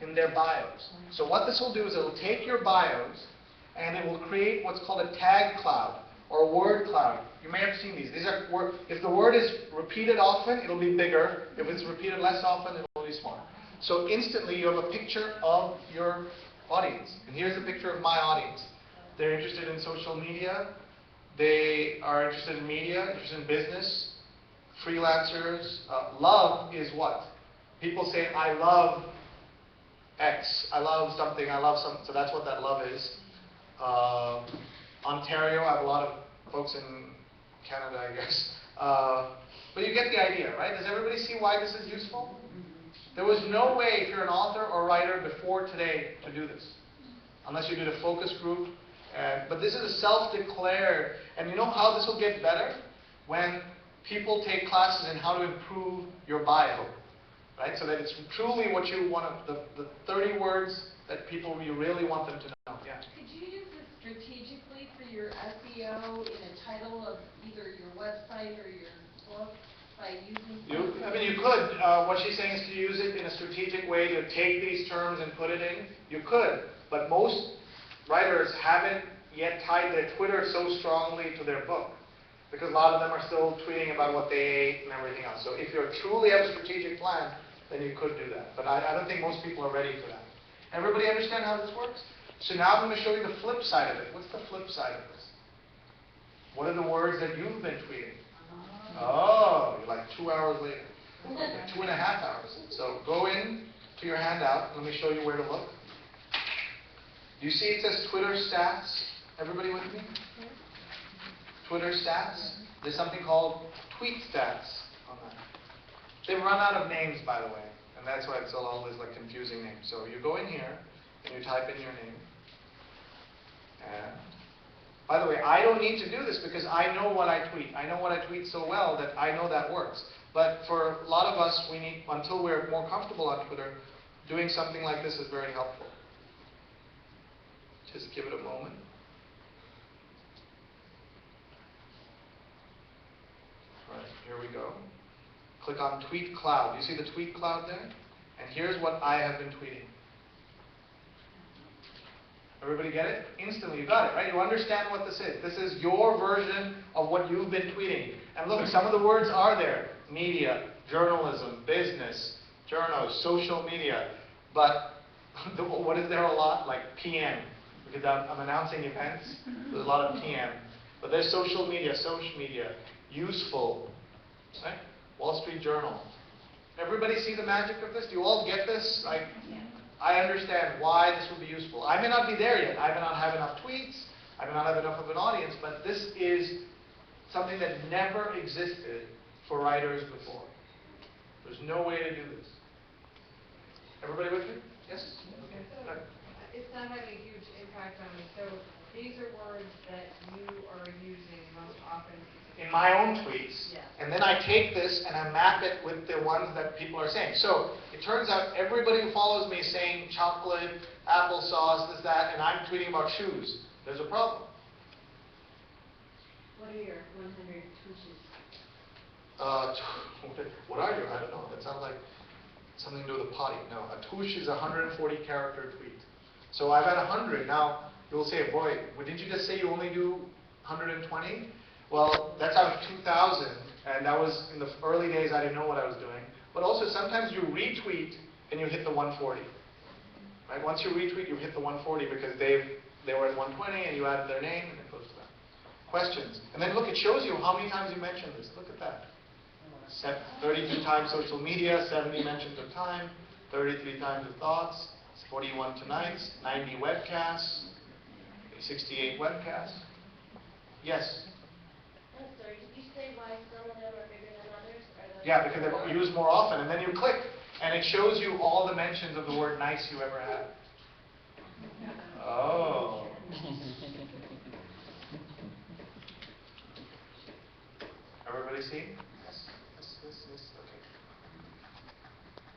in their bios. So what this will do is it will take your bios and it will create what's called a tag cloud or a word cloud. You may have seen these. These are if the word is repeated often, it'll be bigger. If it's repeated less often, it'll be smaller. So instantly you have a picture of your audience. And here's a picture of my audience. They're interested in social media. They are interested in media, interested in business, freelancers. Love is what? People say, I love X. I love something. I love something. So that's what that love is. Ontario, I have a lot of folks in Canada, I guess. But you get the idea, right? Does everybody see why this is useful? There was no way, if you're an author or writer before today, to do this. Unless you did a focus group. But this is a self-declared, and you know how this will get better? When people take classes in how to improve your bio. Right? So that it's truly what you want to, the 30 words that you really want them to know. Yeah. Could you use this strategically for your SEO in a title of either your website or your book by using you could. What she's saying is to use it in a strategic way to take these terms and put it in. You could, but most writers haven't yet tied their Twitter so strongly to their book. Because a lot of them are still tweeting about what they ate and everything else. So if you truly have a strategic plan, then you could do that. But I don't think most people are ready for that. Everybody understand how this works? So now I'm going to show you the flip side of it. What's the flip side of this? What are the words that you've been tweeting? Oh, you're like 2 hours later. 2.5 hours. So go in to your handout. Let me show you where to look. Do you see it says Twitter stats? Everybody with me? Twitter stats. There's something called tweet stats on that. They've run out of names, by the way, and that's why it's all these like confusing names. So you go in here and you type in your name. And by the way, I don't need to do this because I know what I tweet. I know what I tweet so well that I know that works. But for a lot of us, we need, until we're more comfortable on Twitter, doing something like this is very helpful. Just give it a moment. All right, here we go. Click on Tweet Cloud. You see the Tweet Cloud there? And here's what I have been tweeting. Everybody get it? Instantly, you got it, right? You understand what this is. This is your version of what you've been tweeting. And look, some of the words are there. Media, journalism, business, journals, social media. But what is there a lot? Like PM. Because I'm announcing events. There's a lot of PM. But there's social media, useful, right? Wall Street Journal. Everybody see the magic of this? Do you all get this? Like, I understand why this would be useful. I may not be there yet. I may not have enough tweets. I may not have enough of an audience. But this is something that never existed for writers before. There's no way to do this. Everybody with me? Yes? Okay. It's not having a huge impact on me. So these are words that you are using most often. In my own tweets. Yeah. And then I take this and I map it with the ones that people are saying. So it turns out everybody who follows me is saying chocolate, applesauce, this, that, and I'm tweeting about shoes. There's a problem. What are your 100 tushes? What are you? I don't know. That sounds like something to do with a potty. No, a tush is a 140-character tweet. So I've had 100. Now, you'll say, boy, didn't you just say you only do 120? Well, that's out of 2,000, and that was in the early days. I didn't know what I was doing. But also, sometimes you retweet and you hit the 140. Right? Once you retweet, you hit the 140 because they were at 120 and you added their name and it goes to that. Questions. And then look, it shows you how many times you mentioned this. Look at that. 32 times social media, 70 mentions of time, 33 times of thoughts, 41 tonights, 90 webcasts, 68 webcasts. Yes? I'm sorry, did you say why some of them are bigger than others? Yeah, because they're used more often. And then you click, and it shows you all the mentions of the word nice you ever had. Oh. Everybody see?